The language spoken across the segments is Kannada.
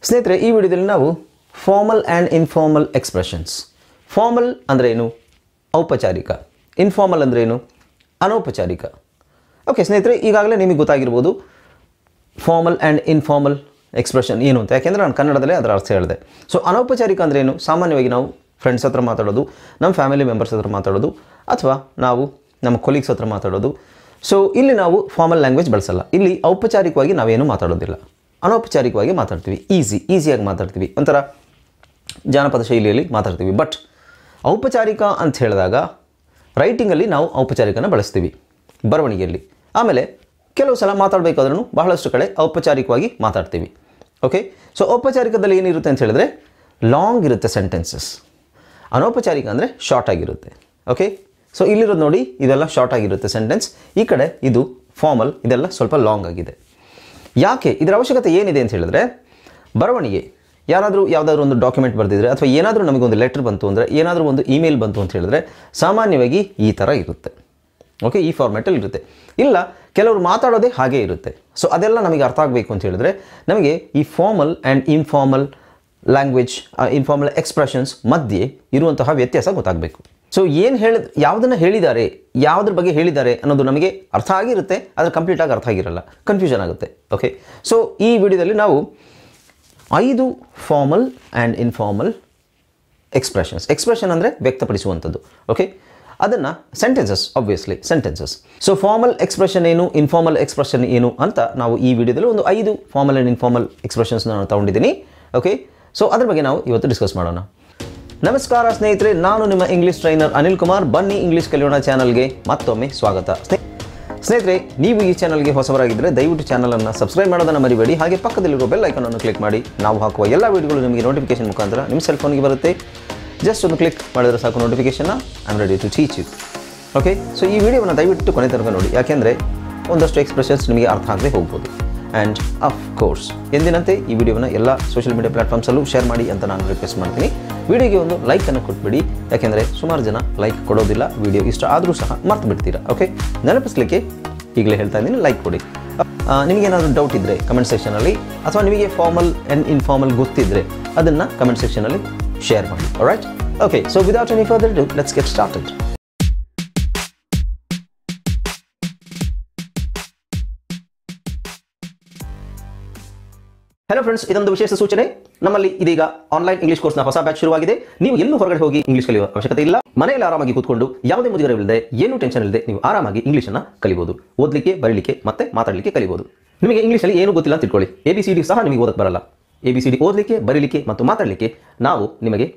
ಸ್ನೇಹಿತರೆ, ಈ ವಿಡಿಯೋದಲ್ಲಿ ನಾವು formal and informal expressions. Formal ಅಂದರೆ ಏನು? ಔಪಚಾರಿಕ. ಇನ್ಫಾರ್ಮಲ್ ಅಂದರೆ ಏನು? ಅನೌಪಚಾರಿಕ. ಓಕೆ ಸ್ನೇಹಿತರೆ, ಈಗಾಗಲೇ ನಿಮಗೆ ಗೊತ್ತಾಗಿರ್ಬೋದು ಫಾರ್ಮಲ್ ಆ್ಯಂಡ್ ಇನ್ಫಾರ್ಮಲ್ ಎಕ್ಸ್ಪ್ರೆಷನ್ ಏನು ಅಂತ, ಯಾಕೆಂದರೆ ನಾನು ಕನ್ನಡದಲ್ಲೇ ಅದರ ಅರ್ಥ ಹೇಳಿದೆ. ಸೊ ಅನೌಪಚಾರಿಕ ಅಂದರೆ ಏನು? ಸಾಮಾನ್ಯವಾಗಿ ನಾವು ಫ್ರೆಂಡ್ಸ್ ಹತ್ರ ಮಾತಾಡೋದು, ನಮ್ಮ ಫ್ಯಾಮಿಲಿ ಮೆಂಬರ್ಸ್ ಹತ್ರ ಮಾತಾಡೋದು, ಅಥವಾ ನಾವು ನಮ್ಮ ಕೊಲೀಗ್ಸ್ ಹತ್ರ ಮಾತಾಡೋದು. ಸೊ ಇಲ್ಲಿ ನಾವು ಫಾರ್ಮಲ್ ಲ್ಯಾಂಗ್ವೇಜ್ ಬಳಸಲ್ಲ. ಇಲ್ಲಿ ಔಪಚಾರಿಕವಾಗಿ ನಾವೇನು ಮಾತಾಡೋದಿಲ್ಲ, ಅನೌಪಚಾರಿಕವಾಗಿ ಮಾತಾಡ್ತೀವಿ. ಈಸಿಯಾಗಿ ಮಾತಾಡ್ತೀವಿ, ಒಂಥರ ಜಾನಪದ ಶೈಲಿಯಲ್ಲಿ ಮಾತಾಡ್ತೀವಿ. ಬಟ್ ಔಪಚಾರಿಕ ಅಂತ ಹೇಳಿದಾಗ ರೈಟಿಂಗಲ್ಲಿ ನಾವು ಔಪಚಾರಿಕನ ಬಳಸ್ತೀವಿ, ಬರವಣಿಗೆಯಲ್ಲಿ. ಆಮೇಲೆ ಕೆಲವು ಸಲ ಮಾತಾಡಬೇಕಾದ್ರೂ ಬಹಳಷ್ಟು ಕಡೆ ಔಪಚಾರಿಕವಾಗಿ ಮಾತಾಡ್ತೀವಿ. ಓಕೆ, ಸೊ ಔಪಚಾರಿಕದಲ್ಲಿ ಏನಿರುತ್ತೆ ಅಂತ ಹೇಳಿದ್ರೆ ಲಾಂಗ್ ಇರುತ್ತೆ ಸೆಂಟೆನ್ಸಸ್. ಅನೌಪಚಾರಿಕ ಅಂದರೆ ಶಾರ್ಟ್ ಆಗಿರುತ್ತೆ. ಓಕೆ, ಸೊ ಇಲ್ಲಿರೋದು ನೋಡಿ, ಇದೆಲ್ಲ ಶಾರ್ಟ್ ಆಗಿರುತ್ತೆ ಸೆಂಟೆನ್ಸ್. ಈ ಕಡೆ ಇದು ಫಾರ್ಮಲ್, ಇದೆಲ್ಲ ಸ್ವಲ್ಪ ಲಾಂಗ್ ಆಗಿದೆ. ಯಾಕೆ? ಇದರ ಅವಶ್ಯಕತೆ ಏನಿದೆ ಅಂತ ಹೇಳಿದ್ರೆ, ಬರವಣಿಗೆ ಯಾವುದಾದ್ರೂ ಒಂದು ಡಾಕ್ಯುಮೆಂಟ್ ಬರೆದಿದ್ರೆ, ಅಥವಾ ಏನಾದರೂ ನಮಗೊಂದು ಲೆಟರ್ ಬಂತು ಅಂದರೆ, ಏನಾದರೂ ಒಂದು ಇಮೇಲ್ ಬಂತು ಅಂತ ಹೇಳಿದ್ರೆ ಸಾಮಾನ್ಯವಾಗಿ ಈ ಥರ ಇರುತ್ತೆ. ಓಕೆ, ಈ ಫಾರ್ಮ್ಯಾಟಲ್ಲಿ ಇರುತ್ತೆ. ಇಲ್ಲ, ಕೆಲವರು ಮಾತಾಡೋದೇ ಹಾಗೇ ಇರುತ್ತೆ. ಸೊ ಅದೆಲ್ಲ ನಮಗೆ ಅರ್ಥ ಆಗಬೇಕು ಅಂತ ಹೇಳಿದ್ರೆ ನಮಗೆ ಈ formal and informal language, informal expressions ಮಧ್ಯೆ ಇರುವಂತಹ ವ್ಯತ್ಯಾಸ ಗೊತ್ತಾಗಬೇಕು. ಸೊ ಯಾವುದನ್ನು ಹೇಳಿದ್ದಾರೆ, ಯಾವುದ್ರ ಬಗ್ಗೆ ಹೇಳಿದ್ದಾರೆ ಅನ್ನೋದು ನಮಗೆ ಅರ್ಥ ಆಗಿರುತ್ತೆ, ಆದರೆ ಕಂಪ್ಲೀಟಾಗಿ ಅರ್ಥ ಆಗಿರಲ್ಲ, ಕನ್ಫ್ಯೂಷನ್ ಆಗುತ್ತೆ. ಓಕೆ, ಸೊ ಈ ವಿಡಿಯೋದಲ್ಲಿ ನಾವು 5 ಫಾರ್ಮಲ್ ಆ್ಯಂಡ್ ಇನ್ಫಾರ್ಮಲ್ ಎಕ್ಸ್ಪ್ರೆಷನ್ ಅಂದರೆ ವ್ಯಕ್ತಪಡಿಸುವಂಥದ್ದು. ಓಕೆ, ಅದನ್ನು obviously sentences. So formal expression ಏನು, ಇನ್ಫಾರ್ಮಲ್ ಎಕ್ಸ್ಪ್ರೆಷನ್ ಏನು ಅಂತ ನಾವು ಈ ವಿಡಿಯೋದಲ್ಲಿ ಒಂದು 5 ಫಾರ್ಮಲ್ ಆ್ಯಂಡ್ ಇನ್ಫಾರ್ಮಲ್ ಎಕ್ಸ್ಪ್ರೆಷನ್ಸ್ನ ನಾನು ತೊಗೊಂಡಿದ್ದೀನಿ. ಓಕೆ, ಸೊ ಅದ್ರ ಬಗ್ಗೆ ನಾವು ಇವತ್ತು ಡಿಸ್ಕಸ್ ಮಾಡೋಣ. ನಮಸ್ಕಾರ ಸ್ನೇಹಿತರೆ, ನಾನು ನಿಮ್ಮ ಇಂಗ್ಲೀಷ್ ಟ್ರೈನರ್ ಅನಿಲ್ ಕುಮಾರ್. ಬನ್ನಿ ಇಂಗ್ಲೀಷ್ ಕಲಿಯೋಣ ಚಾನಲ್ಗೆ ಮತ್ತೊಮ್ಮೆ ಸ್ವಾಗತ. ಸ್ನೇಹಿತರೆ, ನೀವು ಈ ಚಾನಲ್ಗೆ ಹೊಸಬರಾಗಿದ್ದರೆ ದಯವಿಟ್ಟು ಚಾನಲನ್ನು ಸಬ್ಸ್ಕ್ರೈಬ್ ಮಾಡೋದನ್ನು ಮರಿಬೇಡಿ. ಹಾಗೆ ಪಕ್ಕದಲ್ಲಿರುವ ಬೆಲ್ ಐಕಾನನ್ನು ಕ್ಲಿಕ್ ಮಾಡಿ. ನಾವು ಹಾಕುವ ಎಲ್ಲ ವೀಡಿಯೋಗಳು ನಿಮಗೆ ನೋಟಿಫಿಕೇಶನ್ ಮುಖಾಂತರ ನಿಮ್ಮ ಸೆಲ್ ಫೋನ್ಗೆ ಬರುತ್ತೆ. ಜಸ್ಟ್ ಒಂದು ಕ್ಲಿಕ್ ಮಾಡಿದ್ರೆ ಸಾಕು ನೋಟಿಫಿಕೇಶನ್ನ. I am ready to teach you. Okay, so ಈ ವಿಡಿಯೋವನ್ನು ದಯವಿಟ್ಟು ಕೊನೆ ತನಕ ನೋಡಿ, ಯಾಕೆಂದರೆ ಒಂದಷ್ಟು ಎಕ್ಸ್ಪ್ರೆಷನ್ಸ್ ನಿಮಗೆ ಅರ್ಥ ಆಗದೆ ಹೋಗ್ಬೋದು. ಆ್ಯಂಡ್ ಆಫ್ ಕೋರ್ಸ್ ಎಂದಿನಂತೆ ಈ ವಿಡಿಯೋನ ಎಲ್ಲ ಸೋಷಿಯಲ್ ಮೀಡಿಯಾ ಪ್ಲಾಟ್ಫಾರ್ಮ್ಸಲ್ಲೂ ಶೇರ್ ಮಾಡಿ ಅಂತ ನಾನು ರಿಕ್ವೆಸ್ಟ್ ಮಾಡ್ತೀನಿ. ವಿಡಿಯೋಗೆ ಒಂದು ಲೈಕನ್ನು ಕೊಟ್ಬಿಡಿ, ಯಾಕೆಂದರೆ ಸುಮಾರು ಜನ ಲೈಕ್ ಕೊಡೋದಿಲ್ಲ. ವಿಡಿಯೋ ಇಷ್ಟ ಆದರೂ ಸಹ ಮರ್ತು ಬಿಡ್ತೀರಾ. ಓಕೆ, ನೆನಪಿಸ್ಲಿಕ್ಕೆ ಈಗಲೇ ಹೇಳ್ತಾ ಇದ್ದೀನಿ, ಲೈಕ್ ಕೊಡಿ. ನಿಮಗೇನಾದರೂ ಡೌಟ್ ಇದ್ದರೆ ಕಮೆಂಟ್ ಸೆಕ್ಷನಲ್ಲಿ, ಅಥವಾ ನಿಮಗೆ ಫಾರ್ಮಲ್ ಆ್ಯಂಡ್ ಇನ್ಫಾರ್ಮಲ್ ಗೊತ್ತಿದ್ದರೆ ಅದನ್ನು ಕಮೆಂಟ್ ಸೆಕ್ಷನಲ್ಲಿ ಶೇರ್ ಮಾಡಿ. All right, okay, so without any further do let's get started. Hello friends, ಇದೊಂದು ವಿಶೇಷ ಸೂಚನೆ. ನಮ್ಮಲ್ಲಿ ಇದೀಗ ಆನ್ಲೈನ್ ಇಂಗ್ಲಿಷ್ ಕೋರ್ಸ್ನ ಹೊಸ ಬ್ಯಾಚ್ ಶುರುವಾಗಿದೆ. ನೀವು ಎಲ್ಲೂ ಹೊರಗಡೆ ಹೋಗಿ ಇಂಗ್ಲಿಷ್ ಕಲಿಯುವ ಅವಶ್ಯಕತೆ ಇಲ್ಲ. ಮನೆಯಲ್ಲಿ ಆರಾಮಾಗಿ ಕೂತ್ಕೊಂಡು ಯಾವುದೇ ಮುಜುಗರವಿಲ್ಲದೆ, ಏನೂ ಟೆನ್ಷನ್ ಇಲ್ಲದೆ ನೀವು ಆರಾಮಾಗಿ ಇಂಗ್ಲಿಷನ್ನು ಕಲಿಬಹುದು. ಓದಲಿಕ್ಕೆ, ಬರೀಲಿಕ್ಕೆ ಮತ್ತೆ ಮಾತಾಡಲಿಕ್ಕೆ ಕಲಿಬಹುದು. ನಿಮಗೆ ಇಂಗ್ಲಿಷಲ್ಲಿ ಏನೂ ಗೊತ್ತಿಲ್ಲ ಅಂತ ತಿಳ್ಕೊಳ್ಳಿ, ABCD ಸಹ ನಿಮಗೆ ಓದಕ್ಕೆ ಬರಲ್ಲ. ABCD ಓದಲಿಕ್ಕೆ, ಬರೀಲಿಕ್ಕೆ ಮತ್ತು ಮಾತಾಡಲಿಕ್ಕೆ ನಾವು ನಿಮಗೆ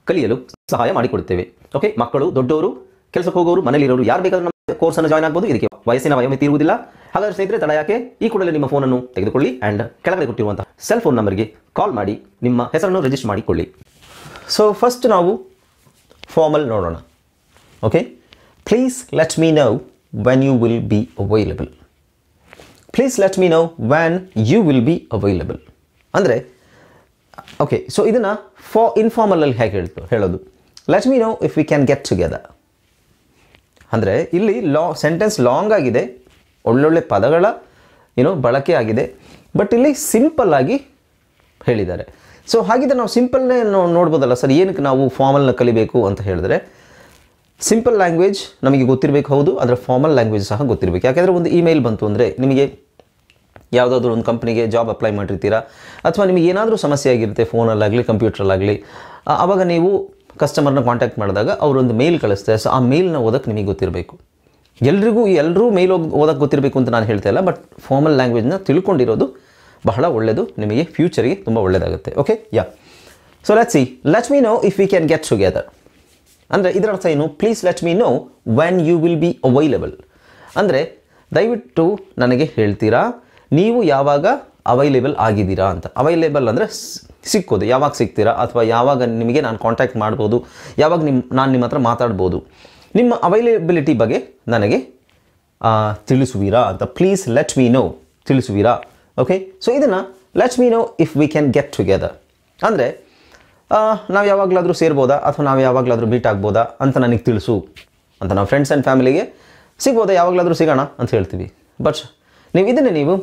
ಕಲಿಯಲು ಸಹಾಯ ಮಾಡಿಕೊಡುತ್ತೇವೆ. ಓಕೆ, ಮಕ್ಕಳು, ದೊಡ್ಡವರು, ಕೆಲಸಕ್ಕೆ ಹೋಗೋರು, ಮನೆಯಲ್ಲಿರೋರು ಯಾರು ಬೇಕಾದರೂ ನಮ್ಮ ಕೋರ್ಸನ್ನು ಜಾಯ್ನ್ ಆಗ್ಬೋದು. ಇದಕ್ಕೆ ವಯಸ್ಸಿನ ವಯೋಮಿತಿ ಇರುವುದಿಲ್ಲ. ಹಾಗಾದರೆ ಸ್ನೇಹಿತರೆ, ತಡ ಯಾಕೆ? ಈ ಕೂಡಲೇ ನಿಮ್ಮ ಫೋನನ್ನು ತೆಗೆದುಕೊಳ್ಳಿ ಆ್ಯಂಡ್ ಕೆಳಗಡೆ ಕೊಟ್ಟಿರುವಂತಹ ಸೆಲ್ ಫೋನ್ ನಂಬರ್ಗೆ ಕಾಲ್ ಮಾಡಿ ನಿಮ್ಮ ಹೆಸರನ್ನು ರಿಜಿಸ್ಟರ್ ಮಾಡಿಕೊಳ್ಳಿ. ಸೊ ಫಸ್ಟ್ ನಾವು ಫಾರ್ಮಲ್ ನೋಡೋಣ. Okay, please let me know when you will be available. Please let me know when you will be available ಅಂದರೆ, ಓಕೆ, ಸೊ ಇದನ್ನು ಇನ್ಫಾರ್ಮಲಲ್ಲಿ ಹೇಗೆ ಹೇಳೋದು? Let me know if we can get together ಅಂದರೆ, ಇಲ್ಲಿ ಸೆಂಟೆನ್ಸ್ ಲಾಂಗ್ ಆಗಿದೆ, ಒಳ್ಳೊಳ್ಳೆ ಪದಗಳ ಬಳಕೆ ಆಗಿದೆ, ಬಟ್ ಇಲ್ಲಿ ಸಿಂಪಲ್ ಆಗಿ ಹೇಳಿದ್ದಾರೆ. ಸೊ ಹಾಗಿದ್ರೆ ನಾವು ಸಿಂಪಲ್ನೇ ನೋಡ್ಬೋದಲ್ಲ ಸರ್, ಏನಕ್ಕೆ ನಾವು ಫಾರ್ಮಲ್ನ ಕಲಿಬೇಕು ಅಂತ ಹೇಳಿದ್ರೆ, ಸಿಂಪಲ್ ಲ್ಯಾಂಗ್ವೇಜ್ ನಮಗೆ ಗೊತ್ತಿರಬೇಕು, ಹೌದು, ಅದರ ಫಾರ್ಮಲ್ ಲ್ಯಾಂಗ್ವೇಜ್ ಸಹ ಗೊತ್ತಿರಬೇಕು. ಯಾಕೆಂದರೆ ಒಂದು ಇಮೇಲ್ ಬಂತು ಅಂದರೆ, ನಿಮಗೆ ಯಾವುದಾದ್ರೂ ಒಂದು ಕಂಪ್ನಿಗೆ ಜಾಬ್ ಅಪ್ಲೈ ಮಾಡಿರ್ತೀರಾ, ಅಥವಾ ನಿಮಗೆ ಏನಾದರೂ ಸಮಸ್ಯೆ ಆಗಿರುತ್ತೆ ಫೋನಲ್ಲಾಗಲಿ ಕಂಪ್ಯೂಟ್ರಲ್ಲಾಗಲಿ, ಆವಾಗ ನೀವು ಕಸ್ಟಮರ್ನ ಕಾಂಟ್ಯಾಕ್ಟ್ ಮಾಡಿದಾಗ ಅವರೊಂದು ಮೇಲ್ ಕಳಿಸ್ತಾರೆ. ಸೊ ಆ ಮೇಲ್ನ ಓದಕ್ಕೆ ನಿಮಗೆ ಗೊತ್ತಿರಬೇಕು. ಎಲ್ಲರೂ ಮೇಲ್ ಓದಕ್ಕೆ ಗೊತ್ತಿರಬೇಕು ಅಂತ ನಾನು ಹೇಳ್ತಾ ಇಲ್ಲ, ಬಟ್ ಫಾರ್ಮಲ್ ಲ್ಯಾಂಗ್ವೇಜ್ನ ತಿಳ್ಕೊಂಡಿರೋದು ಬಹಳ ಒಳ್ಳೆಯದು, ನಿಮಗೆ ಫ್ಯೂಚರಿಗೆ ತುಂಬ ಒಳ್ಳೆಯದಾಗುತ್ತೆ. Okay, yeah, so let me know if we can get together ಅಂದರೆ ಇದರ ಅರ್ಥ ಏನು? Please let me know when you will be available ಅಂದರೆ, ದಯವಿಟ್ಟು ನನಗೆ ಹೇಳ್ತೀರಾ ನೀವು ಯಾವಾಗ ಅವೈಲೇಬಲ್ ಆಗಿದ್ದೀರಾ ಅಂತ. ಅವೈಲೇಬಲ್ ಅಂದರೆ ಸಿಕ್ಕೋದು, ಯಾವಾಗ ಸಿಗ್ತೀರಾ, ಅಥವಾ ಯಾವಾಗ ನಿಮಗೆ ನಾನು ಕಾಂಟ್ಯಾಕ್ಟ್ ಮಾಡ್ಬೋದು, ಯಾವಾಗ ನಾನು ನಿಮ್ಮ ಹತ್ರ ಮಾತಾಡ್ಬೋದು, ನಿಮ್ಮ ಅವೈಲೇಬಿಲಿಟಿ ಬಗ್ಗೆ ನನಗೆ ತಿಳಿಸುವಿರಾ ಅಂತ. ಪ್ಲೀಸ್ ಲೆಟ್ ಮೀ ನೋ, ತಿಳಿಸುವಿರಾ. ಓಕೆ, ಸೊ ಇದನ್ನು let me know if we can get together ಅಂದರೆ, ನಾವು ಯಾವಾಗಲಾದರೂ ಸೇರ್ಬೋದಾ, ಅಥವಾ ನಾವು ಯಾವಾಗಲಾದರೂ ಮೀಟ್ ಆಗ್ಬೋದಾ ಅಂತ ನನಗೆ ತಿಳಿಸು ಅಂತ. ನಾವು ಫ್ರೆಂಡ್ಸ್ ಆ್ಯಂಡ್ ಫ್ಯಾಮಿಲಿಗೆ ಸಿಗ್ಬೋದಾ, ಯಾವಾಗಲಾದರೂ ಸಿಗೋಣ ಅಂತ ಹೇಳ್ತೀವಿ. ಬಟ್ ನೀವು ಇದನ್ನೇ ನೀವು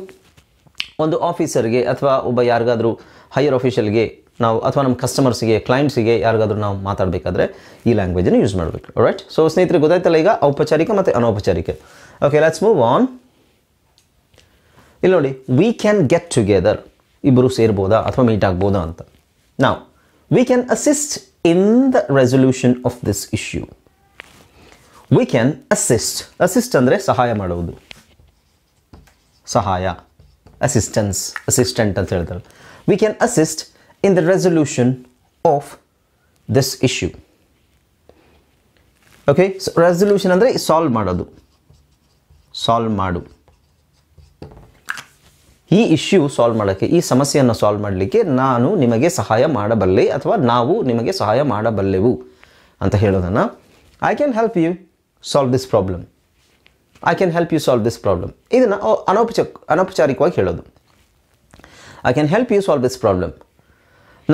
ಒಂದು ಆಫೀಸರ್ಗೆ ಅಥವಾ ಒಬ್ಬ ಯಾರಿಗಾದರೂ ಹೈಯರ್ ಅಫಿಷಿಯಲ್ಗೆ ನಾವು ಅಥವಾ ನಮ್ಮ ಕಸ್ಟಮರ್ಸಿಗೆ ಕ್ಲೈಂಟ್ಸಿಗೆ ಯಾರಿಗಾದ್ರೂ ನಾವು ಮಾತಾಡಬೇಕಾದ್ರೆ ಈ ಲ್ಯಾಂಗ್ವೇಜನ್ನು ಯೂಸ್ ಮಾಡಬೇಕು. ರೈಟ್. ಸೊ ಸ್ನೇಹಿತರೆ ಗೊತ್ತಾಯ್ತಲ್ಲ ಈಗ ಔಪಚಾರಿಕ ಮತ್ತು ಅನೌಪಚಾರಿಕ. Okay, let's move on. ಇಲ್ಲಿ ನೋಡಿ, ವಿ ಕ್ಯಾನ್ ಗೆಟ್ ಟುಗೆದರ್, ಇಬ್ಬರು ಸೇರ್ಬೋದಾ ಅಥವಾ ಮೀಟ್ ಆಗ್ಬೋದಾ ಅಂತ. ನಾವು we can assist in the resolution of this issue. We can assist. Assist ಅಂದರೆ ಸಹಾಯ ಮಾಡುವುದು, ಸಹಾಯ, ಅಸಿಸ್ಟೆನ್ಸ್, ಅಸಿಸ್ಟೆಂಟ್ ಅಂತ ಹೇಳ್ತಾರೆ. We can assist in the resolution of this issue. Okay, so resolution ಅಂದರೆ ಸಾಲ್ವ್ ಮಾಡೋದು, ಸಾಲ್ವ್ ಮಾಡು. ಈ ಇಶ್ಯೂ ಸಾಲ್ವ್ ಮಾಡೋಕ್ಕೆ, ಈ ಸಮಸ್ಯೆಯನ್ನು ಸಾಲ್ವ್ ಮಾಡಲಿಕ್ಕೆ ನಾನು ನಿಮಗೆ ಸಹಾಯ ಮಾಡಬಲ್ಲೆ ಅಥವಾ ನಾವು ನಿಮಗೆ ಸಹಾಯ ಮಾಡಬಲ್ಲೆವು ಅಂತ ಹೇಳೋದನ್ನು I can help you solve this problem. I can help you solve this problem. ಇದನ್ನು ಅನೌಪಚಾರಿಕವಾಗಿ ಹೇಳೋದು. I can help you solve this problem.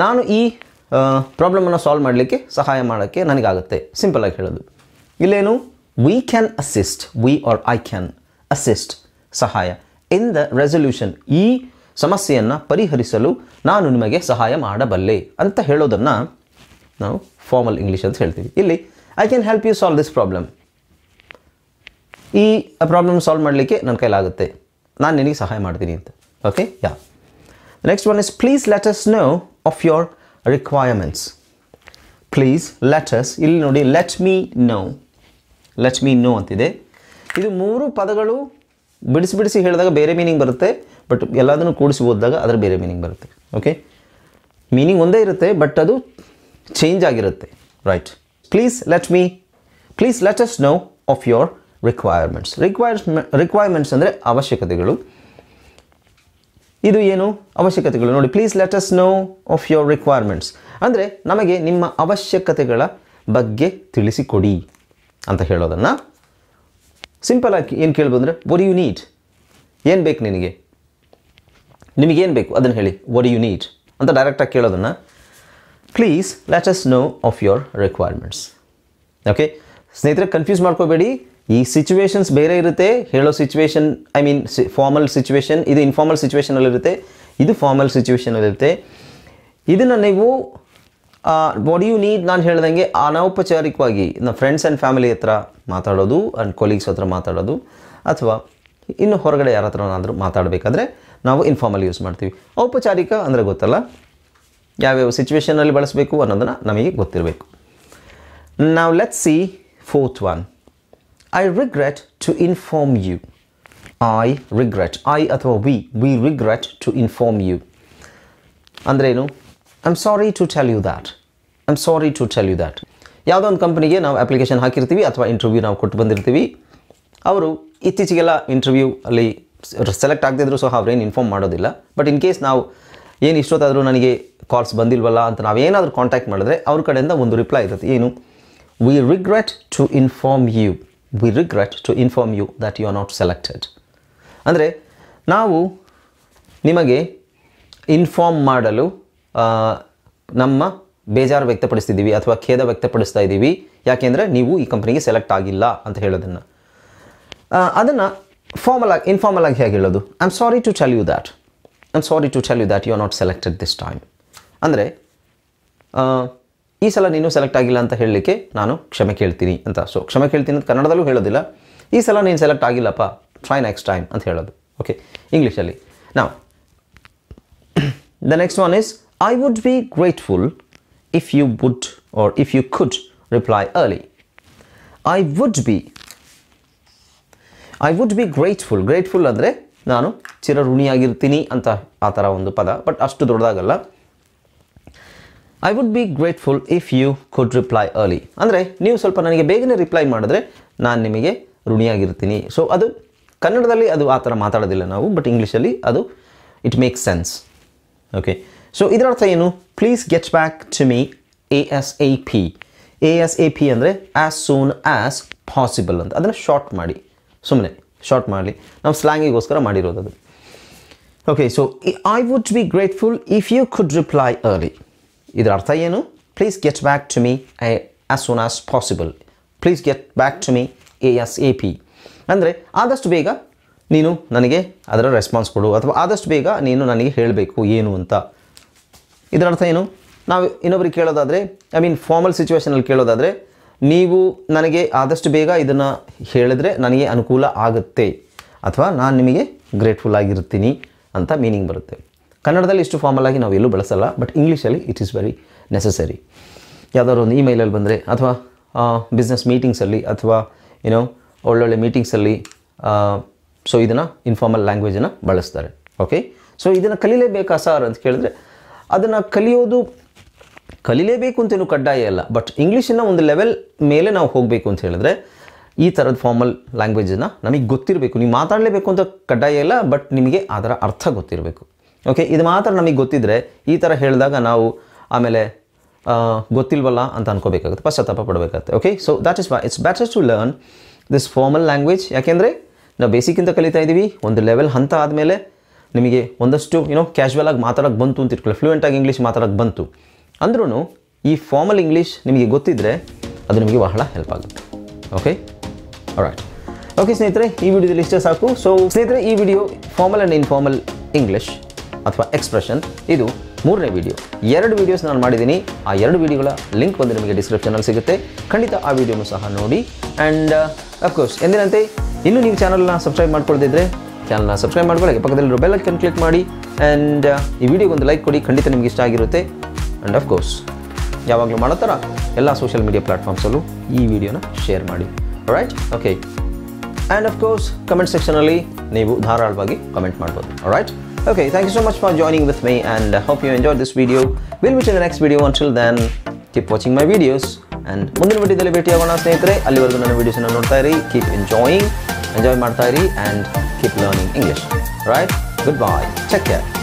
ನಾನು ಈ ಪ್ರಾಬ್ಲಮನ್ನು ಸಾಲ್ವ್ ಮಾಡಲಿಕ್ಕೆ ಸಹಾಯ ಮಾಡೋಕ್ಕೆ ನನಗಾಗುತ್ತೆ, ಸಿಂಪಲಾಗಿ ಹೇಳೋದು. ಇಲ್ಲೇನು, we can assist, we are I can assist, ಸಹಾಯ, ಇನ್ ದ ರೆಸೊಲ್ಯೂಷನ್, ಈ ಸಮಸ್ಯೆಯನ್ನು ಪರಿಹರಿಸಲು ನಾನು ನಿಮಗೆ ಸಹಾಯ ಮಾಡಬಲ್ಲೆ ಅಂತ ಹೇಳೋದನ್ನು ನಾವು ಫಾರ್ಮಲ್ ಇಂಗ್ಲೀಷ್ ಅಂತ ಹೇಳ್ತೀವಿ. ಇಲ್ಲಿ I can help you solve this problem, ಈ ಪ್ರಾಬ್ಲಮ್ ಸಾಲ್ವ್ ಮಾಡಲಿಕ್ಕೆ ನನ್ನ ಕೈಲಾಗುತ್ತೆ, ನಾನು ನಿನಗೆ ಸಹಾಯ ಮಾಡ್ತೀನಿ ಅಂತ. Okay, yeah. Next one is please let us know of your requirements. Please let us, ಇಲ್ಲಿ ನೋಡಿ let me know, let me know ಅಂತಿದೆ. ಇದು ಮೂರು ಪದಗಳು ಬಿಡಿಸಿ ಬಿಡಿಸಿ ಹೇಳಿದಾಗ ಬೇರೆ ಮೀನಿಂಗ್ ಬರುತ್ತೆ, ಬಟ್ ಎಲ್ಲದನ್ನು ಕೂಡಿಸಿ ಓದಿದಾಗ ಅದರ ಬೇರೆ ಮೀನಿಂಗ್ ಬರುತ್ತೆ. ಓಕೆ, ಮೀನಿಂಗ್ ಒಂದೇ ಇರುತ್ತೆ ಬಟ್ ಅದು ಚೇಂಜ್ ಆಗಿರುತ್ತೆ. Right. Please let us know of your requirements. Requirements ಅಂದರೆ ಅವಶ್ಯಕತೆಗಳು. ಇದು ಏನು, ಅವಶ್ಯಕತೆಗಳು. ನೋಡಿ, please let us know of your requirements ಅಂದರೆ ನಮಗೆ ನಿಮ್ಮ ಅವಶ್ಯಕತೆಗಳ ಬಗ್ಗೆ ತಿಳಿಸಿಕೊಡಿ ಅಂತ ಹೇಳೋದನ್ನು ಸಿಂಪಲ್ ಆಗಿ ಏನು ಕೇಳ್ಬೋದು ಅಂದರೆ ವಾಟ್ ಯು ನೀಡ್, ಏನು ಬೇಕು ನಿನಗೆ, ನಿಮಗೇನು ಬೇಕು ಅದನ್ನು ಹೇಳಿ, ವಾಟ್ ಯು ನೀಡ್ ಅಂತ ಡೈರೆಕ್ಟಾಗಿ ಕೇಳೋದನ್ನು please let us know of your requirements. Okay ಸ್ನೇಹಿತರೆ, ಕನ್ಫ್ಯೂಸ್ ಮಾಡ್ಕೋಬೇಡಿ. ಈ ಸಿಚುವೇಶನ್ಸ್ ಬೇರೆ ಇರುತ್ತೆ, ಹೇಳೋ situation I mean formal situation, ಇದು ಇನ್ಫಾರ್ಮಲ್ ಸಿಚುವೇಶನಲ್ಲಿರುತ್ತೆ, ಇದು ಫಾರ್ಮಲ್ ಸಿಚುವೇಶನಲ್ಲಿರುತ್ತೆ. ಇದನ್ನು ನೀವು ವಾಟ್ ಯು ನೀಡ್ ನಾನು ಹೇಳ್ದಂಗೆ ಅನೌಪಚಾರಿಕವಾಗಿ ನಮ್ಮ ಫ್ರೆಂಡ್ಸ್ ಆ್ಯಂಡ್ ಫ್ಯಾಮಿಲಿ ಹತ್ರ ಮಾತಾಡೋದು ಆ್ಯಂಡ್ ಕೊಲೀಗ್ಸ್ ಹತ್ರ ಮಾತಾಡೋದು ಅಥವಾ ಇನ್ನು ಹೊರಗಡೆ ಯಾರ ಹತ್ರನಾದರೂ ಮಾತಾಡಬೇಕಾದ್ರೆ ನಾವು ಇನ್ಫಾರ್ಮಲ್ ಯೂಸ್ ಮಾಡ್ತೀವಿ. ಔಪಚಾರಿಕ ಅಂದರೆ ಗೊತ್ತಲ್ಲ, ಯಾವ್ಯಾವ ಸಿಚುವೇಷನಲ್ಲಿ ಬಳಸಬೇಕು ಅನ್ನೋದನ್ನು ನಮಗೆ ಗೊತ್ತಿರಬೇಕು. ನಾವು let's see fourth one. I regret to inform you. I regret, I ಅಥವಾ we regret to inform you. ಅಂದ್ರೇನು? I'm sorry to tell you that. I'm sorry to tell you that. ಯಾವುದೋ ಒಂದು ಕಂಪನಿಗೆ ನಾವು ಅಪ್ಲಿಕೇಶನ್ ಹಾಕಿರ್ತೀವಿ ಅಥವಾ ಇಂಟರ್ವ್ಯೂ ನಾವು ಕೊಟ್ಟು ಬಂದಿರ್ತೀವಿ. ಅವರು ಇತ್ತೀಚೆಗೆಲ್ಲ ಇಂಟರ್ವ್ಯೂ ಅಲ್ಲಿ ಸೆಲೆಕ್ಟ್ ಆಗದಿದ್ರು ಸಹ ಅವ್ರೇನು ಇನ್ಫಾರ್ಮ್ ಮಾಡೋದಿಲ್ಲ. ಬಟ್ ಇನ್ ಕೇಸ್ ನಾವು ಏನು ಇಷ್ಟೊತ್ತಾದರೂ ನನಗೆ ಕಾಲ್ಸ್ ಬಂದಿಲ್ವಲ್ಲ ಅಂತ ನಾವೇನಾದರೂ ಕಾಂಟ್ಯಾಕ್ಟ್ ಮಾಡಿದ್ರೆ ಅವ್ರ ಕಡೆಯಿಂದ ಒಂದು ರಿಪ್ಲೈ ಇರುತ್ತೆ. ಏನು? We regret to inform you. We regret to inform you that you are not selected. ಅಂದರೆ ನಾವು ನಿಮಗೆ ಇನ್ಫಾರ್ಮ್ ಮಾಡಲು ನಮ್ಮ ಬೇಜಾರು ವ್ಯಕ್ತಪಡಿಸ್ತಿದ್ದೀವಿ ಅಥವಾ ಖೇದ ವ್ಯಕ್ತಪಡಿಸ್ತಾ ಇದ್ದೀವಿ, ಯಾಕೆಂದರೆ ನೀವು ಈ ಕಂಪ್ನಿಗೆ ಸೆಲೆಕ್ಟ್ ಆಗಿಲ್ಲ ಅಂತ ಹೇಳೋದನ್ನು. ಅದನ್ನು ಇನ್ಫಾರ್ಮಲ್ ಆಗಿ ಹೇಗೆ ಹೇಳೋದು? I am sorry to tell you that, I am sorry to tell you that you are not selected this time. ಅಂದರೆ ಈ ಸಲ ನೀನು ಸೆಲೆಕ್ಟ್ ಆಗಿಲ್ಲ ಅಂತ ಹೇಳಲಿಕ್ಕೆ ನಾನು ಕ್ಷಮೆ ಕೇಳ್ತೀನಿ ಅಂತ. ಸೊ ಕ್ಷಮೆ ಕೇಳ್ತೀನಿ ಅಂತ ಕನ್ನಡದಲ್ಲೂ ಹೇಳೋದಿಲ್ಲ, ಈ ಸಲ ನೀನು ಸೆಲೆಕ್ಟ್ ಆಗಿಲ್ಲಪ್ಪ, ಟ್ರೈ ನೆಕ್ಸ್ಟ್ ಟೈಮ್ ಅಂತ ಹೇಳೋದು. ಓಕೆ, ಇಂಗ್ಲೀಷಲ್ಲಿ. ನಾವು the next one is I would be grateful if you would or if you could reply early. I would be grateful ಅಂದರೆ ನಾನು ಚಿರಋಣಿಯಾಗಿರ್ತೀನಿ ಅಂತ ಆ ಥರ ಒಂದು ಪದ, ಬಟ್ ಅಷ್ಟು ದೊಡ್ಡದಾಗಲ್ಲ. I would be grateful if you could reply early ಅಂದರೆ ನೀವು ಸ್ವಲ್ಪ ನನಗೆ ಬೇಗನೆ ರಿಪ್ಲೈ ಮಾಡಿದ್ರೆ ನಾನು ನಿಮಗೆ ಋಣಿಯಾಗಿರ್ತೀನಿ. ಸೊ ಅದು ಕನ್ನಡದಲ್ಲಿ ಅದು ಆ ಥರ ಮಾತಾಡೋದಿಲ್ಲ ನಾವು, ಬಟ್ ಇಂಗ್ಲೀಷಲ್ಲಿ ಅದು it makes sense. Okay, so ಇದರ ಅರ್ಥ ಏನು? Please get back to me ASAP. ASAP ಅಂದರೆ ಆ್ಯಸ್ ಸೂನ್ ಆ್ಯಸ್ ಪಾಸಿಬಲ್ ಅಂತ. ಅದನ್ನು ಶಾರ್ಟ್ ಮಾಡಿ, ಸುಮ್ಮನೆ ಶಾರ್ಟ್ ಮಾಡಲಿ, ನಾವು ಸ್ಲ್ಯಾಂಗಿಗೋಸ್ಕರ ಮಾಡಿರೋದು ಅದು. Okay, so I would be grateful if you could reply early. ಇದರ ಅರ್ಥ ಏನು? Please get back to me as soon as possible. Please get back to me ASAP ಅಂದರೆ ಆದಷ್ಟು ಬೇಗ ನೀನು ನನಗೆ ಅದರ ರೆಸ್ಪಾನ್ಸ್ ಕೊಡು ಅಥವಾ ಆದಷ್ಟು ಬೇಗ ನೀನು ನನಗೆ ಹೇಳಬೇಕು ಏನು ಅಂತ. ಇದರ ಅರ್ಥ ಏನು? ನಾವು ಇನ್ನೊಬ್ರಿಗೆ ಕೇಳೋದಾದರೆ, ಐ ಮೀನ್ ಫಾರ್ಮಲ್ ಸಿಚುವೇಷನಲ್ಲಿ ಕೇಳೋದಾದರೆ, ನೀವು ನನಗೆ ಆದಷ್ಟು ಬೇಗ ಇದನ್ನು ಹೇಳಿದ್ರೆ ನನಗೆ ಅನುಕೂಲ ಆಗುತ್ತೆ, ಅಥವಾ ನಾನು ನಿಮಗೆ ಗ್ರೇಟ್ಫುಲ್ ಆಗಿರ್ತೀನಿ ಅಂತ ಮೀನಿಂಗ್ ಬರುತ್ತೆ. ಕನ್ನಡದಲ್ಲಿ ಇಷ್ಟು ಫಾರ್ಮಲ್ ಆಗಿ ನಾವು ಎಲ್ಲೂ ಬಳಸಲ್ಲ, ಬಟ್ ಇಂಗ್ಲೀಷಲ್ಲಿ ಇಟ್ ಈಸ್ ವೆರಿ ನೆಸಸರಿ. ಯಾವುದಾದ್ರು ಒಂದು ಇಮೇಲಲ್ಲಿ ಬಂದರೆ, ಅಥವಾ ಬಿಸ್ನೆಸ್ ಮೀಟಿಂಗ್ಸಲ್ಲಿ, ಅಥವಾ ಏನೋ ಒಳ್ಳೊಳ್ಳೆ ಮೀಟಿಂಗ್ಸಲ್ಲಿ, ಸೊ ಇದನ್ನು ಇನ್ಫಾರ್ಮಲ್ ಲ್ಯಾಂಗ್ವೇಜನ್ನು ಬಳಸ್ತಾರೆ. ಓಕೆ, ಸೊ ಇದನ್ನು ಕಲೀಲೇಬೇಕಾ ಸರ್ ಅಂತ ಕೇಳಿದ್ರೆ, ಅದನ್ನು ಕಲೀಲೇಬೇಕು ಅಂತೇನು ಕಡ್ಡಾಯ ಇಲ್ಲ, ಬಟ್ ಇಂಗ್ಲೀಷಿನ ಒಂದು ಲೆವೆಲ್ ಮೇಲೆ ನಾವು ಹೋಗಬೇಕು ಅಂತ ಹೇಳಿದ್ರೆ ಈ ಥರದ ಫಾರ್ಮಲ್ ಲ್ಯಾಂಗ್ವೇಜನ್ನು ನಮಗೆ ಗೊತ್ತಿರಬೇಕು. ನೀವು ಮಾತಾಡಲೇಬೇಕು ಅಂತ ಕಡ್ಡಾಯ ಇಲ್ಲ, ಬಟ್ ನಿಮಗೆ ಅದರ ಅರ್ಥ ಗೊತ್ತಿರಬೇಕು. ಓಕೆ, ಇದು ಮಾತ್ರ ನಮಗೆ ಗೊತ್ತಿದ್ದರೆ ಈ ಥರ ಹೇಳಿದಾಗ ನಾವು ಆಮೇಲೆ ಗೊತ್ತಿಲ್ವಲ್ಲ ಅಂತ ಅನ್ಕೋಬೇಕಾಗುತ್ತೆ, ಪಶ್ಚಾತ್ತಾಪ ಪಡಬೇಕಾಗುತ್ತೆ. Okay, so that is why it's better to learn this formal language. ಯಾಕೆಂದರೆ ನಾವು ಬೇಸಿಕ್ಕಿಂತ ಕಲಿತಾ ಇದ್ದೀವಿ, ಒಂದು ಲೆವೆಲ್ ಹಂತ ಆದಮೇಲೆ ನಿಮಗೆ ಒಂದಷ್ಟು ಕ್ಯಾಶುವಲ್ ಆಗಿ ಮಾತಾಡೋಕ್ಕೆ ಬಂತು ಅಂತ ಇಟ್ಕೊಳ್ಳಿ, ಫ್ಲೂಯೆಂಟಾಗಿ ಇಂಗ್ಲೀಷ್ ಮಾತಾಡೋಕ್ಕೆ ಬಂತು ಅಂದ್ರೂ ಈ ಫಾರ್ಮಲ್ ಇಂಗ್ಲೀಷ್ ನಿಮಗೆ ಗೊತ್ತಿದ್ದರೆ ಅದು ನಿಮಗೆ ಬಹಳ ಹೆಲ್ಪ್ ಆಗುತ್ತೆ. Okay, all right. ಓಕೆ ಸ್ನೇಹಿತರೆ, ಈ ವಿಡಿಯೋದಲ್ಲಿ ಇಷ್ಟೇ ಸಾಕು. ಸೊ ಸ್ನೇಹಿತರೆ, ಈ video formal and informal English ಅಥವಾ ಎಕ್ಸ್ಪ್ರೆಷನ್ ಇದು 3ನೇ ವಿಡಿಯೋ. 2 ವೀಡಿಯೋಸ್ ನಾನು ಮಾಡಿದ್ದೀನಿ. ಆ 2 ವಿಡಿಯೋಗಳ ಲಿಂಕ್ ಬಂದು ನಿಮಗೆ ಡಿಸ್ಕ್ರಿಪ್ಷನಲ್ಲಿ ಸಿಗುತ್ತೆ. ಖಂಡಿತ ಆ ವಿಡಿಯೋನು ಸಹ ನೋಡಿ. ಆ್ಯಂಡ್ ಅಫ್ಕೋರ್ಸ್ ಎಂದಿನಂತೆ ಇನ್ನೂ ನೀವು ಚಾನಲ್ನ ಸಬ್ಸ್ಕ್ರೈಬ್ ಮಾಡ್ಕೊಳ್ದಿದ್ರೆ ಚಾನಲ್ನ ಸಬ್ಸ್ಕ್ರೈಬ್ ಮಾಡ್ಕೊಳ್ಳಿ, ಪಕ್ಕದಲ್ಲಿರೋ ಬೆಲ್ ಐಕಾನ್ ಕ್ಲಿಕ್ ಮಾಡಿ. ಆ್ಯಂಡ್ ಈ ವಿಡಿಯೋಗೊಂದು ಲೈಕ್ ಕೊಡಿ, ಖಂಡಿತ ನಿಮ್ಗೆ ಇಷ್ಟ ಆಗಿರುತ್ತೆ. ಆ್ಯಂಡ್ ಅಫ್ಕೋರ್ಸ್ ಯಾವಾಗಲೂ ಮಾಡೋ ಥರ ಎಲ್ಲ ಸೋಷಿಯಲ್ ಮೀಡಿಯಾ ಪ್ಲಾಟ್ಫಾರ್ಮ್ಸಲ್ಲೂ ಈ ವಿಡಿಯೋನ ಶೇರ್ ಮಾಡಿ. Right, okay. And of course comment ಸೆಕ್ಷನಲ್ಲಿ ನೀವು ಧಾರಾಳವಾಗಿ ಕಮೆಂಟ್ ಮಾಡ್ಬೋದು. Right, okay, thank you so much for joining with me, and I hope you enjoyed this video. We'll meet in the next video. Until then, keep watching my videos, and ಮುಂದಿನ ವಿಡಿಯೋದಲ್ಲಿ ಭೇಟಿಯಾಗೋಣ ಸ್ನೇಹಿತರೆ. ಅಲ್ಲಿವರೆಗೂ ನನ್ನ ವಿಡಿಯೋಸ್ನ ನೋಡ್ತಾ ಇರಿ, keep enjoy ಮಾಡ್ತಾ ಇರಿ, and keep learning English. Right, goodbye, take care.